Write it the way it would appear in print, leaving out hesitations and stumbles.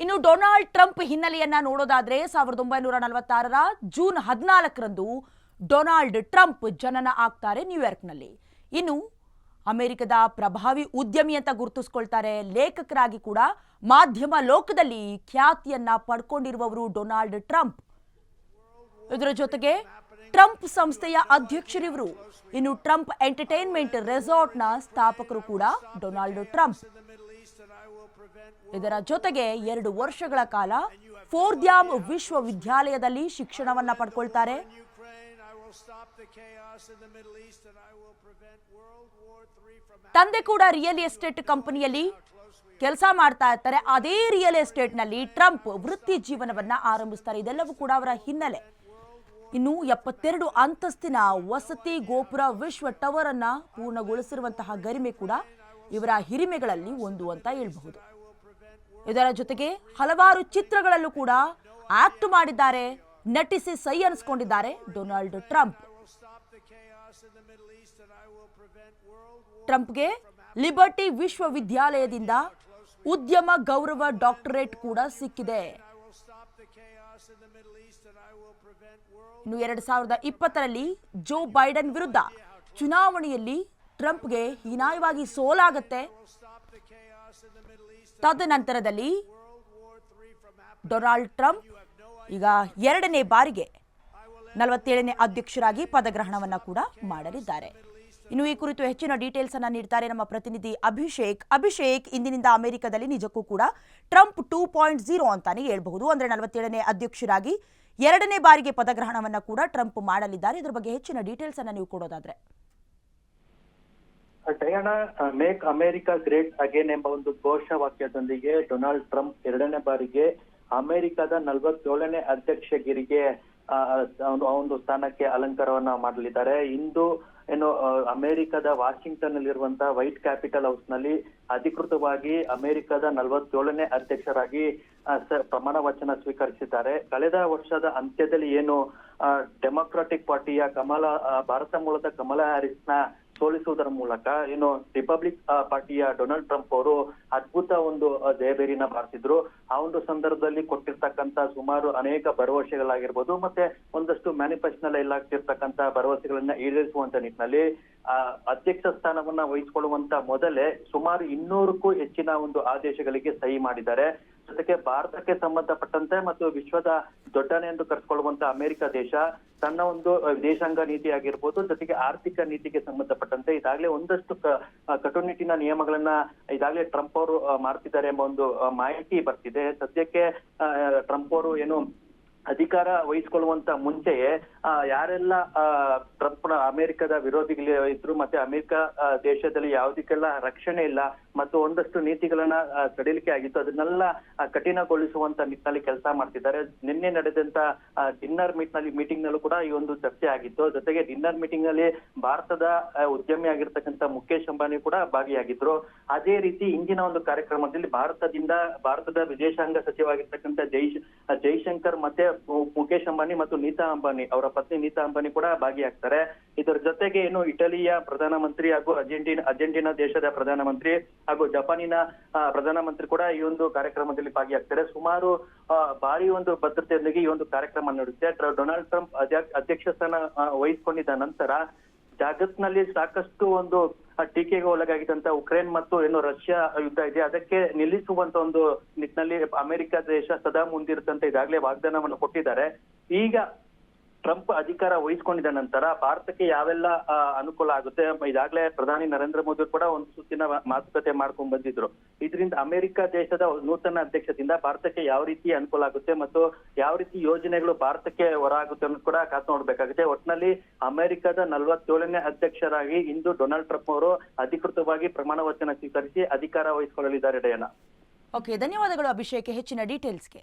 ಇನ್ನು Donald Trump ಹಿನ್ನೆಲೆಯನ್ನ ನೋಡೋದಾದ್ರೆ 1946ರ June 14ರಂದು Donald Trump ಜನನ ಆಗ್ತಾರೆ ನ್ಯೂಯಾರ್ಕ್ನಲ್ಲಿ. ಇನ್ನು ಅಮೆರಿಕದ ಪ್ರಭಾವಿ ಉದ್ಯಮಿ ಅಂತ ಗುರುತಿಸಿಕೊಳ್ತಾರೆ. ಲೇಖಕರಾಗಿ ಕೂಡ ಮಾಧ್ಯಮ ಲೋಕದಲ್ಲಿ ಖ್ಯಾತಿಯನ್ನ ಪಡ್ಕೊಂಡಿರುವವರು ಡೊನಾಲ್ಡ್ ಟ್ರಂಪ್. ಇದರ ಜೊತೆಗೆ ಟ್ರಂಪ್ ಸಂಸ್ಥೆಯ ಅಧ್ಯಕ್ಷರಿವರು. ಇನ್ನು ಟ್ರಂಪ್ ಎಂಟರ್ಟೈನ್ಮೆಂಟ್ ರೆಸಾರ್ಟ್ನ ಸ್ಥಾಪಕರು ಕೂಡ ಡೊನಾಲ್ಡ್ ಟ್ರಂಪ್. ಇದರ ಜೊತೆಗೆ 2 ವರ್ಷಗಳ ಕಾಲ ಫೋರ್ಡ್ಯಾಮ್ ವಿಶ್ವವಿದ್ಯಾಲಯದಲ್ಲಿ ಶಿಕ್ಷಣವನ್ನ ಪಡ್ಕೊಳ್ತಾರೆ. ತಂದೆ ಕೂಡ ರಿಯಲ್ ಎಸ್ಟೇಟ್ ಕಂಪನಿಯಲ್ಲಿ ಕೆಲಸ ಮಾಡ್ತಾ ಇರ್ತಾರೆ. ಅದೇ ರಿಯಲ್ ಎಸ್ಟೇಟ್ ನಲ್ಲಿ ಟ್ರಂಪ್ ವೃತ್ತಿ ಜೀವನವನ್ನ ಆರಂಭಿಸ್ತಾರೆ. ಇದೆಲ್ಲವೂ ಕೂಡ ಅವರ ಹಿನ್ನೆಲೆ. ಇನ್ನು 72 ಅಂತಸ್ತಿನ ವಸತಿ ಗೋಪುರ ವಿಶ್ವ ಟವರ್ ಅನ್ನ ಪೂರ್ಣಗೊಳಿಸಿರುವಂತಹ ಗರಿಮೆ ಕೂಡ ಇವರ ಹಿರಿಮೆಗಳಲ್ಲಿ ಒಂದು ಅಂತ ಹೇಳಬಹುದು. ಇದರ ಜೊತೆಗೆ ಹಲವಾರು ಚಿತ್ರಗಳಲ್ಲೂ ಕೂಡ ಆಕ್ಟ್ ಮಾಡಿದ್ದಾರೆ, ನಟಿಸಿ ಸೈ ಅನಿಸ್ಕೊಂಡಿದ್ದಾರೆ ಡೊನಾಲ್ಡ್ ಟ್ರಂಪ್. ಟ್ರಂಪ್ಗೆ ಲಿಬರ್ಟಿ ವಿಶ್ವವಿದ್ಯಾಲಯದಿಂದ ಉದ್ಯಮ ಗೌರವ ಡಾಕ್ಟರೇಟ್ ಕೂಡ ಸಿಕ್ಕಿದೆ. ಇನ್ನು 2020ರಲ್ಲಿ ಜೋ ಬೈಡನ್ ವಿರುದ್ಧ ಚುನಾವಣೆಯಲ್ಲಿ ಟ್ರಂಪ್ಗೆ ಹೀನಾಯವಾಗಿ ಸೋಲಾಗುತ್ತೆ. ತದನಂತರದಲ್ಲಿ ಡೊನಾಲ್ಡ್ ಟ್ರಂಪ್ ಈಗ 2ನೇ ಬಾರಿಗೆ 47ನೇ ಅಧ್ಯಕ್ಷರಾಗಿ ಪದಗ್ರಹಣವನ್ನ ಕೂಡ ಮಾಡಲಿದ್ದಾರೆ. ಇನ್ನು ಈ ಕುರಿತು ಹೆಚ್ಚಿನ ಡೀಟೇಲ್ಸ್ ಅನ್ನ ನೀಡ್ತಾರೆ ನಮ್ಮ ಪ್ರತಿನಿಧಿ ಅಭಿಷೇಕ್. ಇಂದಿನಿಂದ ಅಮೆರಿಕದಲ್ಲಿ ನಿಜಕ್ಕೂ ಕೂಡ ಟ್ರಂಪ್ 2.0 ಅಂತಾನೆ ಹೇಳ್ಬಹುದು. ಅಂದ್ರೆ 47ನೇ ಅಧ್ಯಕ್ಷರಾಗಿ 2ನೇ ಬಾರಿಗೆ ಪದಗ್ರಹಣವನ್ನ ಕೂಡ ಟ್ರಂಪ್ ಮಾಡಲಿದ್ದಾರೆ. ಇದ್ರ ಬಗ್ಗೆ ಹೆಚ್ಚಿನ ಡೀಟೇಲ್ಸ್ ಅನ್ನ ನೀವು ಕೊಡೋದಾದ್ರೆ. Diana, make America great again ಎಂಬ ಒಂದು ಘೋಷವಾಕ್ಯದೊಂದಿಗೆ ಡೊನಾಲ್ಡ್ ಟ್ರಂಪ್ 2ನೇ ಬಾರಿಗೆ ಅಮೆರಿಕದ 47ನೇ ಅಧ್ಯಕ್ಷಗಿರಿಗೆ ಒಂದು ಸ್ಥಾನಕ್ಕೆ ಅಲಂಕಾರವನ್ನ ಮಾಡಲಿದ್ದಾರೆ. ಇಂದು ಅಮೆರಿಕದ ವಾಷಿಂಗ್ಟನ್ ನಲ್ಲಿರುವಂತಹ ವೈಟ್ ಕ್ಯಾಪಿಟಲ್ ಹೌಸ್ ನಲ್ಲಿ ಅಧಿಕೃತವಾಗಿ ಅಮೆರಿಕದ 47ನೇ ಅಧ್ಯಕ್ಷರಾಗಿ ಪ್ರಮಾಣ ವಚನ ಸ್ವೀಕರಿಸಿದ್ದಾರೆ. ಕಳೆದ ವರ್ಷದ ಅಂತ್ಯದಲ್ಲಿ ಡೆಮೊಕ್ರಾಟಿಕ್ ಪಾರ್ಟಿಯ ಭಾರತ ಮೂಲದ ಕಮಲಾ ಹ್ಯಾರಿಸ್ನ ಸೋಲಿಸುವುದರ ಮೂಲಕ ರಿಪಬ್ಲಿಕ್ ಪಾರ್ಟಿಯ ಡೊನಾಲ್ಡ್ ಟ್ರಂಪ್ ಅವರು ಅದ್ಭುತ ಒಂದು ಜಯಬೇರಿನ ಬಾರಿಸಿದ್ರು. ಆ ಒಂದು ಸಂದರ್ಭದಲ್ಲಿ ಕೊಟ್ಟಿರ್ತಕ್ಕಂತ ಸುಮಾರು ಅನೇಕ ಭರವಸೆಗಳಾಗಿರ್ಬೋದು, ಮತ್ತೆ ಒಂದಷ್ಟು ಮ್ಯಾನಿಫೆಸ್ಟೋನಲ್ಲಿ ಆಗ್ತಿರ್ತಕ್ಕಂತ ಭರವಸೆಗಳನ್ನ ಈಡೇರಿಸುವಂತ ನಿಟ್ಟಿನಲ್ಲಿ ಅಧ್ಯಕ್ಷ ಸ್ಥಾನವನ್ನ ವಹಿಸಿಕೊಳ್ಳುವಂತ ಮೊದಲೇ ಸುಮಾರು 200ಕ್ಕೂ ಹೆಚ್ಚಿನ ಒಂದು ಆದೇಶಗಳಿಗೆ ಸಹಿ ಮಾಡಿದ್ದಾರೆ. ಜೊತೆಗೆ ಭಾರತಕ್ಕೆ ಸಂಬಂಧಪಟ್ಟಂತೆ ಮತ್ತು ವಿಶ್ವದ ದೊಡ್ಡನೆ ಎಂದು ಕರೆಸಿಕೊಳ್ಳುವಂತ ಅಮೆರಿಕ ದೇಶ ತನ್ನ ಒಂದು ವಿದೇಶಾಂಗ ನೀತಿ ಆಗಿರ್ಬೋದು, ಜೊತೆಗೆ ಆರ್ಥಿಕ ನೀತಿಗೆ ಸಂಬಂಧಪಟ್ಟಂತೆ ಈಗಾಗಲೇ ಒಂದಷ್ಟು ಕಟ್ಟುನಿಟ್ಟಿನ ನಿಯಮಗಳನ್ನ ಈಗಾಗಲೇ ಟ್ರಂಪ್ ಅವರು ಮಾಡ್ತಿದ್ದಾರೆ ಎಂಬ ಒಂದು ಮಾಹಿತಿ ಬರ್ತಿದೆ. ಸದ್ಯಕ್ಕೆ ಟ್ರಂಪ್ ಅವರು ಅಧಿಕಾರ ವಹಿಸಿಕೊಳ್ಳುವಂತ ಮುಂಚೆಯೇ ಯಾರೆಲ್ಲ ಟ್ರಂಪ್ ಅಮೆರಿಕದ ವಿರೋಧಿಗಳು ಇದ್ರು, ಮತ್ತೆ ಅಮೆರಿಕ ದೇಶದಲ್ಲಿ ಯಾವುದಕ್ಕೆಲ್ಲ ರಕ್ಷಣೆ ಇಲ್ಲ ಮತ್ತು ಒಂದಷ್ಟು ನೀತಿಗಳನ್ನ ಸಡಿಲಿಕೆ ಆಗಿತ್ತು, ಅದನ್ನೆಲ್ಲ ಕಠಿಣಗೊಳಿಸುವಂತ ನಿಟ್ಟಿನಲ್ಲಿ ಕೆಲಸ ಮಾಡ್ತಿದ್ದಾರೆ. ನಿನ್ನೆ ನಡೆದಂತ ಡಿನ್ನರ್ ಮೀಟಿಂಗ್ ನಲ್ಲೂ ಕೂಡ ಈ ಒಂದು ಚರ್ಚೆ ಆಗಿತ್ತು. ಜೊತೆಗೆ ಡಿನ್ನರ್ ಮೀಟಿಂಗ್ ನಲ್ಲಿ ಭಾರತದ ಉದ್ಯಮಿ ಆಗಿರ್ತಕ್ಕಂಥ ಮುಖೇಶ್ ಅಂಬಾನಿ ಕೂಡ ಭಾಗಿಯಾಗಿದ್ರು. ಅದೇ ರೀತಿ ಇಂದಿನ ಒಂದು ಕಾರ್ಯಕ್ರಮದಲ್ಲಿ ಭಾರತದ ವಿದೇಶಾಂಗ ಸಚಿವರಾಗಿರ್ತಕ್ಕಂಥ ಜೈಶಂಕರ್ ಮತ್ತೆ ಮುಖೇಶ್ ಅಂಬಾನಿ ಮತ್ತು ನೀತಾ ಅಂಬಾನಿ ಅವರ ಪತ್ನಿ ನೀತಾ ಅಂಬಾನಿ ಕೂಡ ಭಾಗಿಯಾಗ್ತಾರೆ. ಇದರ ಜೊತೆಗೆ ಇಟಲಿಯ ಪ್ರಧಾನಮಂತ್ರಿ ಹಾಗೂ ಅರ್ಜೆಂಟೀನಾ ದೇಶದ ಪ್ರಧಾನಮಂತ್ರಿ ಹಾಗೂ ಜಪಾನಿನ ಪ್ರಧಾನಮಂತ್ರಿ ಕೂಡ ಈ ಒಂದು ಕಾರ್ಯಕ್ರಮದಲ್ಲಿ ಭಾಗಿಯಾಗ್ತಾರೆ. ಸುಮಾರು ಭಾರಿ ಒಂದು ಭದ್ರತೆಯೊಂದಿಗೆ ಈ ಒಂದು ಕಾರ್ಯಕ್ರಮ ನಡೆಯುತ್ತೆ. ಡೊನಾಲ್ಡ್ ಟ್ರಂಪ್ ಅಧ್ಯಕ್ಷ ಸ್ಥಾನ ವಹಿಸಿಕೊಂಡಿದ್ದ ನಂತರ ಜಗತ್ನಲ್ಲಿ ಸಾಕಷ್ಟು ಒಂದು ಟೀಕೆಗೆ ಒಳಗಾಗಿದ್ದಂತ ಉಕ್ರೇನ್ ಮತ್ತು ರಷ್ಯಾ ಯುದ್ಧ ಇದೆ, ಅದಕ್ಕೆ ನಿಲ್ಲಿಸುವಂತ ಒಂದು ನಿಟ್ಟಿನಲ್ಲಿ ಅಮೆರಿಕ ದೇಶ ಸದಾ ಮುಂದಿರುತ್ತಂತ ಈಗಾಗಲೇ ವಾಗ್ದಾನವನ್ನು ಕೊಟ್ಟಿದ್ದಾರೆ. ಈಗ ಟ್ರಂಪ್ ಅಧಿಕಾರ ವಹಿಸಿಕೊಂಡಿದ ನಂತರ ಭಾರತಕ್ಕೆ ಯಾವೆಲ್ಲ ಅನುಕೂಲ ಆಗುತ್ತೆ, ಈಗಾಗಲೇ ಪ್ರಧಾನಿ ನರೇಂದ್ರ ಮೋದಿ ಕೂಡ ಒಂದು ಸುತ್ತಿನ ಮಾತುಕತೆ ಮಾಡ್ಕೊಂಡ್ ಬಂದಿದ್ರು. ಇದರಿಂದ ಅಮೆರಿಕ ದೇಶದ ನೂತನ ಅಧ್ಯಕ್ಷದಿಂದ ಭಾರತಕ್ಕೆ ಯಾವ ರೀತಿ ಅನುಕೂಲ ಆಗುತ್ತೆ ಮತ್ತು ಯಾವ ರೀತಿ ಯೋಜನೆಗಳು ಭಾರತಕ್ಕೆ ಹೊರ ಆಗುತ್ತೆ ಅನ್ನೋದು ಕೂಡ ಕಾದು ನೋಡ್ಬೇಕಾಗುತ್ತೆ. ಒಟ್ಟಿನಲ್ಲಿ ಅಮೆರಿಕದ 47ನೇ ಅಧ್ಯಕ್ಷರಾಗಿ ಇಂದು ಡೊನಾಲ್ಡ್ ಟ್ರಂಪ್ ಅವರು ಅಧಿಕೃತವಾಗಿ ಪ್ರಮಾಣ ವಚನ ಸ್ವೀಕರಿಸಿ ಅಧಿಕಾರ ವಹಿಸಿಕೊಳ್ಳಲಿದ್ದಾರೆ. ಡಯಾನಾ, ಓಕೆ, ಧನ್ಯವಾದಗಳು ಅಭಿಷೇಕ್ ಹೆಚ್ಚಿನ ಡೀಟೇಲ್ಸ್ಗೆ.